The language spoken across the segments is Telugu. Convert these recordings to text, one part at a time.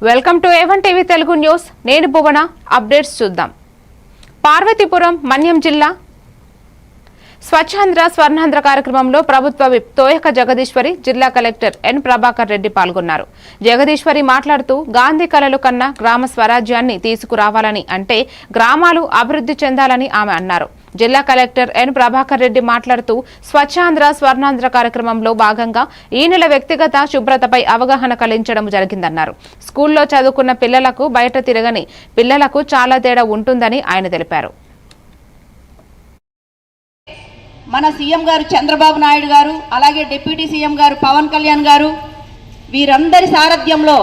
Welcome to A1 TV Telugu news. నేను భువన. అప్డేట్స్ చూద్దాం. పార్వతీపురం మన్యం జిల్లా స్వచ్ఛాంధ్ర స్వర్ణాంధ్ర కార్యక్రమంలో ప్రభుత్వ విప్ తోయక జగదీశ్వరి, జిల్లా కలెక్టర్ ఎన్ ప్రభాకర్ రెడ్డి పాల్గొన్నారు. జగదీశ్వరి మాట్లాడుతూ గాంధీ కలలు కన్నా గ్రామ స్వరాజ్యాన్ని తీసుకురావాలని, అంటే గ్రామాలు అభివృద్ధి చెందాలని ఆమె అన్నారు. జిల్లా కలెక్టర్ ఎన్ ప్రభాకర్ రెడ్డి మాట్లాడుతూ స్వచ్ఛాంధ్ర స్వర్ణాంధ్ర కార్యక్రమంలో భాగంగా ఈ నెల వ్యక్తిగత శుభ్రతపై అవగాహన కలిగించడం జరిగిందన్నారు. స్కూల్లో చదువుకున్న పిల్లలకు బయట తిరగని పిల్లలకు చాలా తేడా ఉంటుందని ఆయన తెలిపారు. మన సీఎం గారు చంద్రబాబు నాయుడు గారు, అలాగే డిప్యూటీ సీఎం గారు పవన్ కళ్యాణ్ గారు, వీరందరి సారథ్యంలో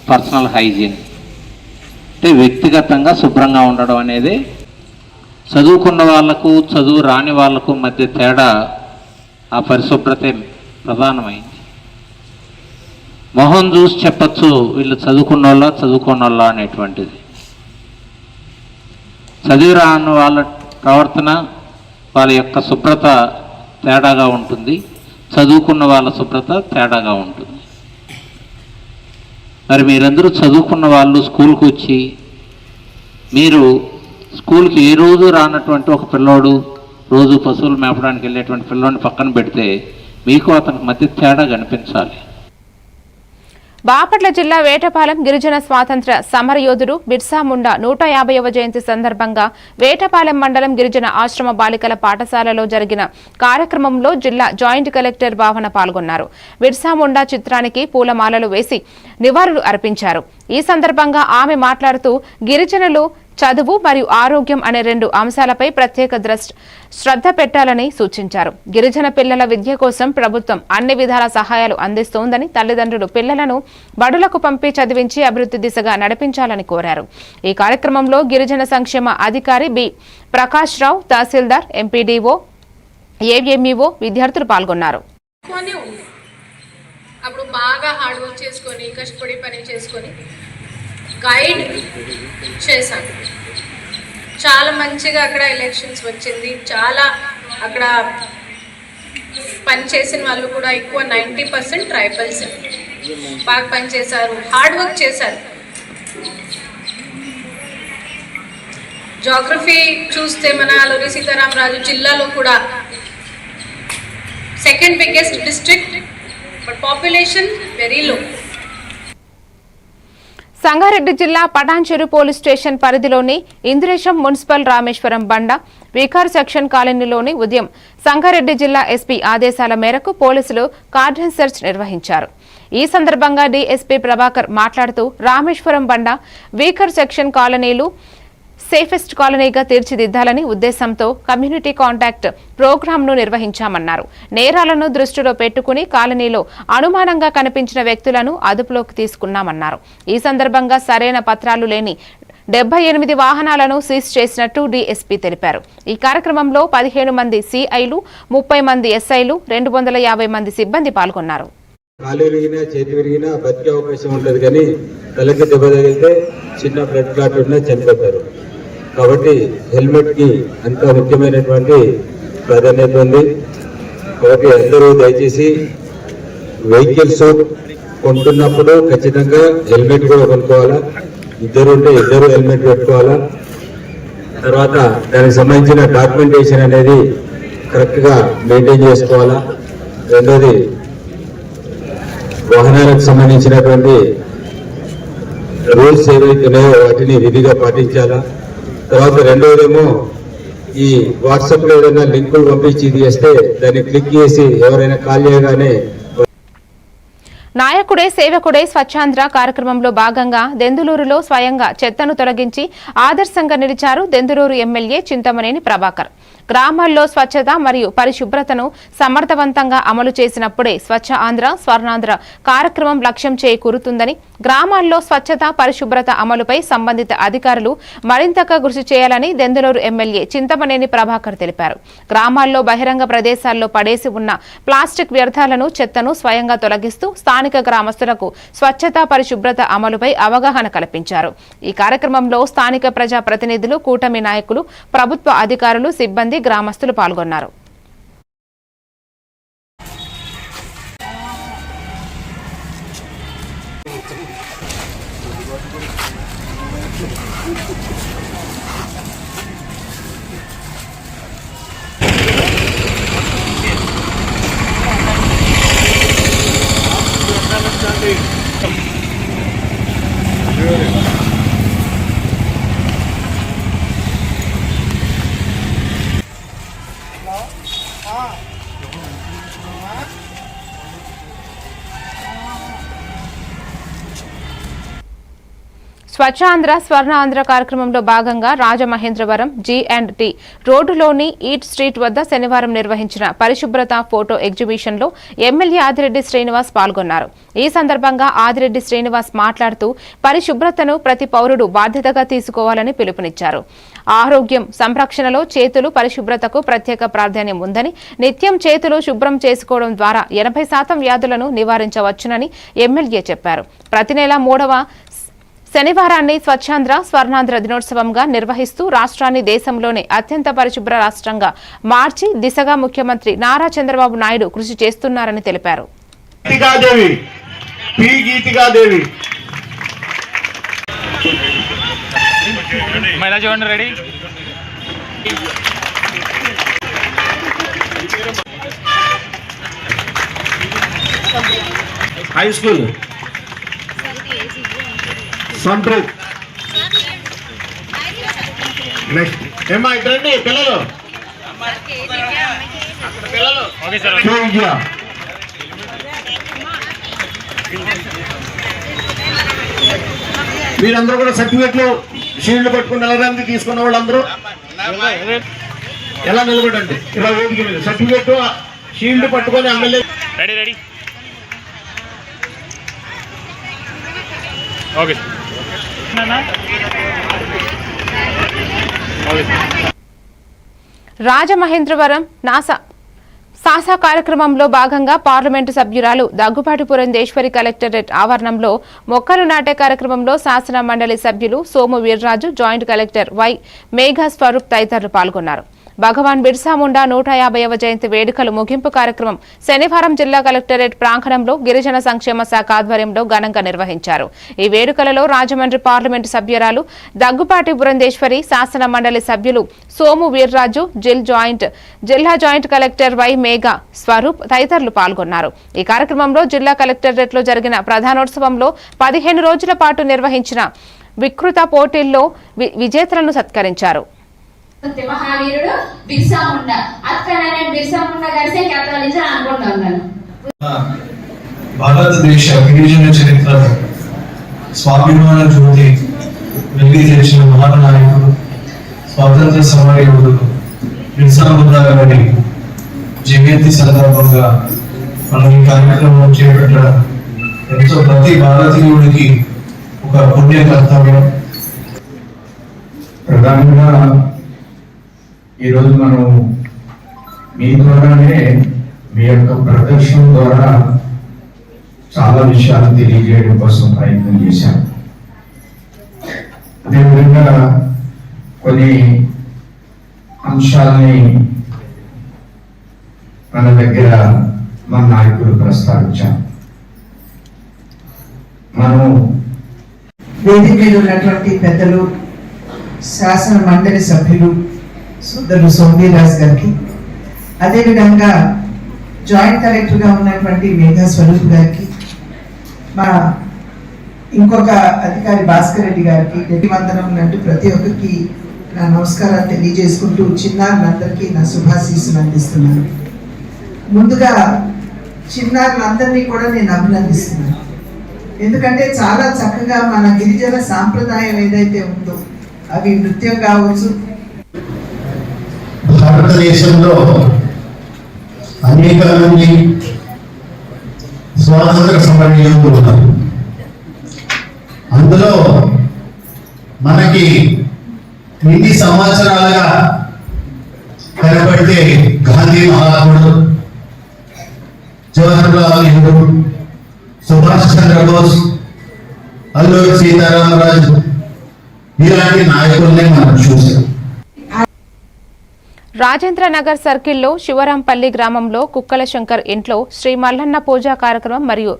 పర్సనల్ హైజీన్ అంటే వ్యక్తిగతంగా శుభ్రంగా ఉండడం అనేది చదువుకున్న వాళ్లకు చదువు రాని వాళ్లకు మధ్య తేడా ఆ పరిశుభ్రతే ప్రధానమైంది. మొహం చూసి చెప్పచ్చు వీళ్ళు చదువుకున్నోళ్ళ అనేటువంటిది. చదివి రాని వాళ్ళ ప్రవర్తన, వాళ్ళ యొక్క శుభ్రత తేడాగా ఉంటుంది, చదువుకున్న వాళ్ళ శుభ్రత తేడాగా ఉంటుంది. మరి మీరందరూ చదువుకున్న వాళ్ళు స్కూల్కి వచ్చి, మీరు స్కూల్కి ఏ రోజు రానటువంటి ఒక పిల్లోడు, రోజు పశువులు మేపడానికి వెళ్ళేటువంటి పిల్లోడిని పక్కన పెడితే మీకు అతనికి మధ్య తేడా కనిపించాలి. బాపట్ల జిల్లా వేటపాలెం గిరిజన స్వాతంత్ర్య సమరయోధుడు బిర్సా ముండా 150వ జయంతి సందర్భంగా వేటపాలెం మండలం గిరిజన ఆశ్రమ బాలికల పాఠశాలలో జరిగిన కార్యక్రమంలో జిల్లా జాయింట్ కలెక్టర్ భావన పాల్గొన్నారు. బిర్సా ముండా చిత్రానికి పూలమాలలు వేసి నివాళులు అర్పించారు. ఈ సందర్భంగా ఆమె మాట్లాడుతూ గిరిజనులు చదువు మరియు ఆరోగ్యం అనే 2 అంశాలపై ప్రత్యేక శ్రద్ధ పెట్టాలని సూచించారు. గిరిజన పిల్లల విద్య కోసం ప్రభుత్వం అన్ని విధాల సహాయాలు అందిస్తోందని, తల్లిదండ్రులు పిల్లలను బడులకు పంపి చదివించి అభివృద్ధి దిశగా నడిపించాలని కోరారు. ఈ కార్యక్రమంలో గిరిజన సంక్షేమ అధికారి బి ప్రకాష్ రావు, తహసీల్దార్, ఎంపీడీఓ, ఏఎంఈఓ, విద్యార్థులు పాల్గొన్నారు. అప్పుడు బాగా హార్డ్ వర్క్ చేసుకొని, కష్టపడి పని చేసుకొని గైడ్ చేశాను. చాలా మంచిగా అక్కడ ఎలక్షన్స్ వచ్చింది. చాలా అక్కడ పనిచేసిన వాళ్ళు కూడా ఎక్కువ 90% ట్రైబల్స్ బాగా పనిచేశారు, హార్డ్ వర్క్ చేశారు. జాగ్రఫీ చూస్తే మన అల్లూరి సీతారామరాజు జిల్లాలో కూడా second biggest district, but population very low. Sangareddy జిల్లా పటాన్చెరు పోలీస్ స్టేషన్ పరిధిలోని ఇంద్రేశం మున్సిపల్ రామేశ్వరం బండ వికార్ సెక్షన్ కాలనీలోని ఉదయం సంగారెడ్డి జిల్లా ఎస్పీ ఆదేశాల మేరకు పోలీసులు కార్డన్ సెర్చ్ నిర్వహించారు. ఈ సందర్భంగా డీఎస్పీ ప్రభాకర్ మాట్లాడుతూ రామేశ్వరం బండ వీకర్ సెక్షన్ కాలనీలు సేఫెస్ట్ కాలనీగా తీర్చిదిద్దాలని ఉద్దేశంతో కమ్యూనిటీ కాంటాక్ట్ ప్రోగ్రాంను నిర్వహించామన్నారు. నేరాలను దృష్టిలో పెట్టుకుని కాలనీలో అనుమానంగా కనిపించిన వ్యక్తులను అదుపులోకి తీసుకున్నామన్నారు. ఈ సందర్భంగా సరైన పత్రాలు లేని 78 వాహనాలను సీజ్ చేసినట్టు డీఎస్పీ తెలిపారు. ఈ కార్యక్రమంలో 15 మంది సిఐలు, 30 మంది ఎస్ఐలు, 250 మంది సిబ్బంది పాల్గొన్నారు. కాలు విరిగినా చేతి విరిగినా బతికే అవకాశం ఉంటుంది, కానీ తలకి దెబ్బ తగిలితే చిన్న బ్లడ్ క్లాట్ ఉన్నా చనిపోతారు. కాబట్టి హెల్మెట్కి అంత ముఖ్యమైనటువంటి ప్రాధాన్యత ఉంది. కాబట్టి అందరూ దయచేసి వెహికల్స్ కొంటున్నప్పుడు ఖచ్చితంగా హెల్మెట్ కూడా కొనుక్కోవాలా. ఇద్దరు ఉంటే ఇద్దరు హెల్మెట్ పెట్టుకోవాలా. తర్వాత దానికి సంబంధించిన డాక్యుమెంటేషన్ అనేది కరెక్ట్గా మెయింటైన్ చేసుకోవాలా. రెండోది వాహనాలకు సంబంధించినటువంటి రూల్స్ ఏవైతున్నాయో వాటిని విధిగా పాటించాలా. తర్వాత రెండోదేమో ఈ వాట్సాప్లో ఏదైనా లింకులు పంపించి ఇది చేస్తే దాన్ని క్లిక్ చేసి ఎవరైనా కాల్ చేయగానే. నాయకుడే సేవకుడే స్వచ్ఛాంధ్ర కార్యక్రమంలో భాగంగా దెందులూరులో స్వయంగా చెత్తను తొలగించి ఆదర్శంగా నిలిచారు దెందులూరు ఎమ్మెల్యే చింతమనేని ప్రభాకర్. గ్రామాల్లో స్వచ్ఛత మరియు పరిశుభ్రతను సమర్థవంతంగా అమలు చేసినప్పుడే స్వచ్ఛ ఆంధ్ర స్వర్ణాంధ్ర కార్యక్రమం లక్ష్యం చేకూరుతుందని, గ్రామాల్లో స్వచ్ఛత పరిశుభ్రత అమలుపై సంబంధిత అధికారులు మరింతగా కృషి చేయాలని దెందులూరు ఎమ్మెల్యే చింతమనేని ప్రభాకర్ తెలిపారు. గ్రామాల్లో బహిరంగ ప్రదేశాల్లో పడేసి ఉన్న ప్లాస్టిక్ వ్యర్థాలను, చెత్తను స్వయంగా తొలగిస్తూ స్థానిక గ్రామస్తులకు స్వచ్ఛత పరిశుభ్రత అమలుపై అవగాహన కల్పించారు. ఈ కార్యక్రమంలో స్థానిక ప్రజా ప్రతినిధులు, కూటమి నాయకులు, ప్రభుత్వ అధికారులు, సిబ్బంది, గ్రామస్తులు పాల్గొన్నారు. స్వచ్ఛాంధ్ర స్వర్ణాంధ్ర కార్యక్రమంలో భాగంగా రాజమహేంద్రవరం G&T రోడ్డులోని ఈట్ స్ట్రీట్ వద్ద శనివారం నిర్వహించిన పరిశుభ్రత ఫోటో ఎగ్జిబిషన్లో ఎమ్మెల్యే ఆదిరెడ్డి శ్రీనివాస్ పాల్గొన్నారు. ఈ సందర్భంగా ఆదిరెడ్డి శ్రీనివాస్ మాట్లాడుతూ పరిశుభ్రతను ప్రతి పౌరుడు బాధ్యతగా తీసుకోవాలని పిలుపునిచ్చారు. ఆరోగ్యం సంరక్షణలో చేతులు పరిశుభ్రతకు ప్రత్యేక ప్రాధాన్యం ఉందని, నిత్యం చేతులు శుభ్రం చేసుకోవడం ద్వారా 80% వ్యాధులను నివారించవచ్చునని ఎమ్మెల్యే చెప్పారు. ప్రతి నెల 3వ శనివారాన్ని స్వచ్ఛాంధ్ర స్వర్ణాంధ్ర దినోత్సవంగా నిర్వహిస్తూ రాష్ట్రాన్ని దేశంలోనే అత్యంత పరిశుభ్ర రాష్ట్రంగా మార్చి దిశగా ముఖ్యమంత్రి నారా చంద్రబాబు నాయుడు కృషి చేస్తున్నారని తెలిపారు. హై స్కూల్ సంప్రీత్ నెక్స్ట్ ఏమా ఇద్దరండి పిల్లలు మీరందరూ కూడా సర్టిఫికెట్లు షీల్డ్ పట్టుకుని నిలబడి తీసుకున్న వాళ్ళందరూ ఎలా నిలబడండి ఇలా వేదిక మీద సర్టిఫికెట్ షీల్డ్ పట్టుకొని ఎమ్మెల్యే రెడీ ఓకే రాజమహేంద్రవరం సాసా కార్యక్రమంలో భాగంగా పార్లమెంటు సభ్యురాలు దగ్గుబాటి పురంధేశ్వరి కలెక్టరేట్ ఆవరణంలో మొక్కలు నాటే కార్యక్రమంలో శాసన మండలి సభ్యులు Somu Veerraju, joint collector Y Megha Swaroop తదితరులు పాల్గొన్నారు. భగవాన్ బిర్సా ముండా 150వ జయంతి వేడుకలు ముగింపు కార్యక్రమం శనివారం జిల్లా కలెక్టరేట్ ప్రాంగణంలో గిరిజన సంక్షేమ శాఖ ఆధ్వర్యంలో ఘనంగా నిర్వహించారు. ఈ వేడుకలలో రాజమండ్రి పార్లమెంటు సభ్యురాలు దగ్గుపాటి పురంధేశ్వరి, శాసన మండలి సభ్యులు సోము వీర్రాజు, జిల్లా joint collector Y Megha Swaroop తదితరులు పాల్గొన్నారు. ఈ కార్యక్రమంలో జిల్లా కలెక్టరేట్ లో జరిగిన ప్రధానోత్సవంలో 15 రోజుల పాటు నిర్వహించిన వికృత పోటీల్లో విజేతలను సత్కరించారు. మహావీరుడు బిర్సా ముండా అక్కడనే బిర్సా ముండా గారిసే క్యాథలిజం అనుకుంటున్నాను. భారతదేశ గిరిజన చరిత్రలో స్వాభిమాన జ్యోతి వెలిగి తెచ్చిన మహానాయకుడు, స్వాతంత్ర సమరయోధుడు బిర్సా ముండా గారి జయంతి సందర్భంగా మనం ఈ కార్యక్రమం చేపట్టడం ఎంతో ప్రతి భారతీయుడికి ఒక పుణ్య కర్తవ్యం. ప్రధానంగా ఈరోజు మనం మీ ద్వారానే మీ యొక్క ప్రదర్శన ద్వారా చాలా విషయాలు తెలియజేయడం కోసం ప్రయత్నం చేశాం. అదేవిధంగా కొన్ని అంశాలని మన దగ్గర మన నాయకులు ప్రస్తావించాం. మనం వేదిక మీద ఉన్నటువంటి పెద్దలు, శాసన మండలి సభ్యులు సోదరులు సోమవీర్రాజు గారికి, అదేవిధంగా జాయింట్ కలెక్టర్గా ఉన్నటువంటి మేఘా స్వరూప్ గారికి, మా ఇంకొక అధికారి భాస్కర్ రెడ్డి గారికి వందనం అంటూ ప్రతి ఒక్కరికి నా నమస్కారాలు తెలియజేసుకుంటూ చిన్నారులందరికీ నా శుభాశీస్సులు అందిస్తున్నాను. ముందుగా చిన్నారులందరినీ కూడా నేను అభినందిస్తున్నాను. ఎందుకంటే చాలా చక్కగా మన గిరిజన సాంప్రదాయం ఏదైతే ఉందో అవి నృత్యం కావచ్చు. భారతదేశంలో అనేక మంది స్వాతంత్ర సమరయోధులు ఉన్నారు. అందులో మనకి ఇన్ని సంవత్సరాలుగా కనబడితే గాంధీ మహాత్ముడు, జవహర్లాల్ నెహ్రూ, సుభాష్ చంద్రబోస్, అల్లూరి సీతారామరాజు ఇలాంటి నాయకుల్ని మనం చూసాం. రాజేంద్ర నగర్ సర్కిల్లో శివరాంపల్లి గ్రామంలో కుక్కల శంకర్ ఇంట్లో శ్రీ మల్లన్న పూజా కార్యక్రమం మరియు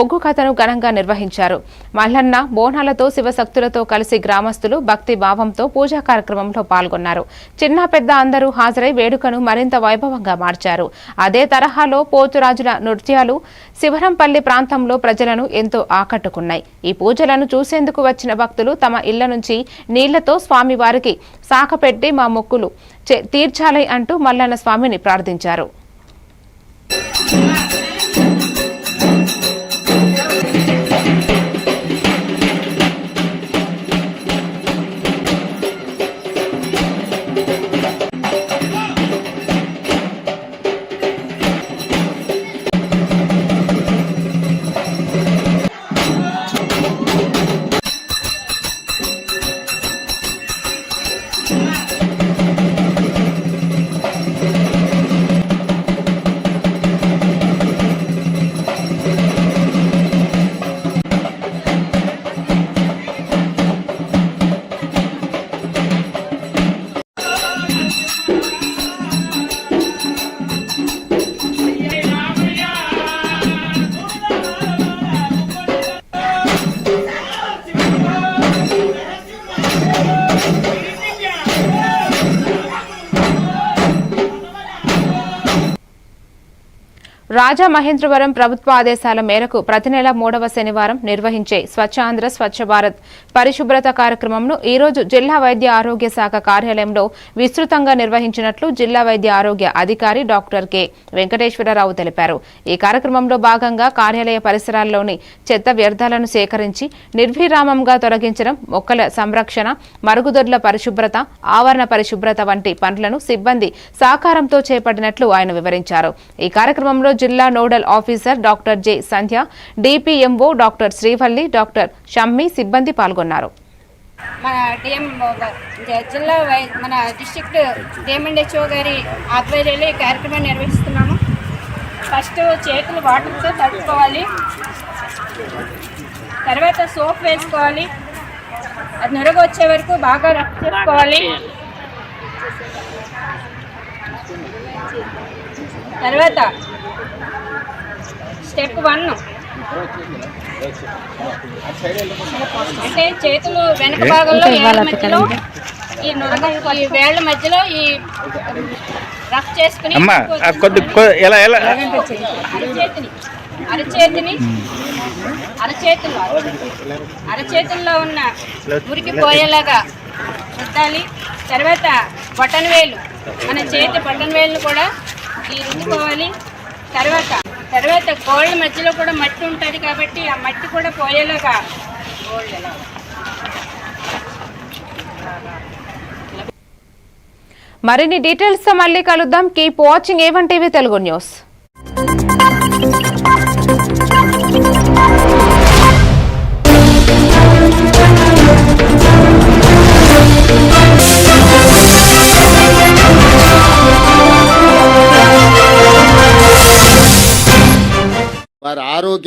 ఒగ్గు కథను ఘనంగా నిర్వహించారు. మల్లన్న బోనాలతో శివశక్తులతో కలిసి గ్రామస్తులు భక్తి భావంతో పూజా కార్యక్రమంలో పాల్గొన్నారు. చిన్న పెద్ద అందరూ హాజరై వేడుకను మరింత వైభవంగా మార్చారు. అదే తరహాలో పోతురాజుల నృత్యాలు శివరాంపల్లి ప్రాంతంలో ప్రజలను ఎంతో ఆకట్టుకున్నాయి. ఈ పూజలను చూసేందుకు వచ్చిన భక్తులు తమ ఇళ్ల నుంచి నీళ్లతో స్వామివారికి సాకపెట్టి మా మొక్కులు తీర్చాలి అంటూ మల్లన్న స్వామిని ప్రార్థించారు. రాజమహేంద్రవరం ప్రభుత్వ ఆదేశాల మేరకు ప్రతి నెల 3వ శనివారం నిర్వహించే స్వచ్ఛాంధ్ర స్వచ్ఛ భారత్ పరిశుభ్రత కార్యక్రమంను ఈ రోజు జిల్లా వైద్య ఆరోగ్య శాఖ కార్యాలయంలో విస్తృతంగా నిర్వహించినట్లు జిల్లా వైద్య ఆరోగ్య అధికారి డాక్టర్ కె వెంకటేశ్వరరావు తెలిపారు. ఈ కార్యక్రమంలో భాగంగా కార్యాలయ పరిసరాల్లోని చెత్త వ్యర్థాలను సేకరించి నిర్విరామంగా తొలగించడం, మొక్కల సంరక్షణ, మరుగుదొడ్ల పరిశుభ్రత, ఆవరణ పరిశుభ్రత వంటి పనులను సిబ్బంది సహకారంతో చేపట్టినట్లు ఆయన వివరించారు. ఈ కార్యక్రమంలో జిల్లా nodal officer doctor J Sandhya, DPMO doctor Srivalli, doctor Shammi సిబ్బంది పాల్గొన్నారు. మన జిల్లా మన డిస్ట్రిక్ట్ డిఎంఎండ్హెచ్ఓ గారి ఆధ్వర్యంలో ఈ కార్యక్రమాన్ని నిర్వహిస్తున్నాము. ఫస్ట్ చేతులు వాటర్తో తడుపుకోవాలి, తర్వాత సోప్ వేసుకోవాలి, అది నురగ వచ్చే వరకు బాగా రబ్ చేసుకోవాలి. తర్వాత స్టెప్ 1 అంటే చేతులు వెనక భాగంలో వేళ్ళ మధ్యలో ఈ నురగ ఈ వేళ్ళ మధ్యలో ఈ రఫ్ చేసుకుని అరచేతుల్లో ఉన్న మురికి పోయేలాగా రుద్దాలి. తర్వాత బటన్ వేలు, మన చేతి బటన్ వేలు కూడా ఈ రుద్దుకోవాలి. తర్వాత గోళ్ళ మధ్యలో కూడా మట్టి ఉంటుంది కాబట్టి ఆ మట్టి కూడా పోయేలాగా మరిన్ని డీటెయిల్స్ తో మళ్ళీ కలుద్దాం. Keep watching A1 TV Telugu news.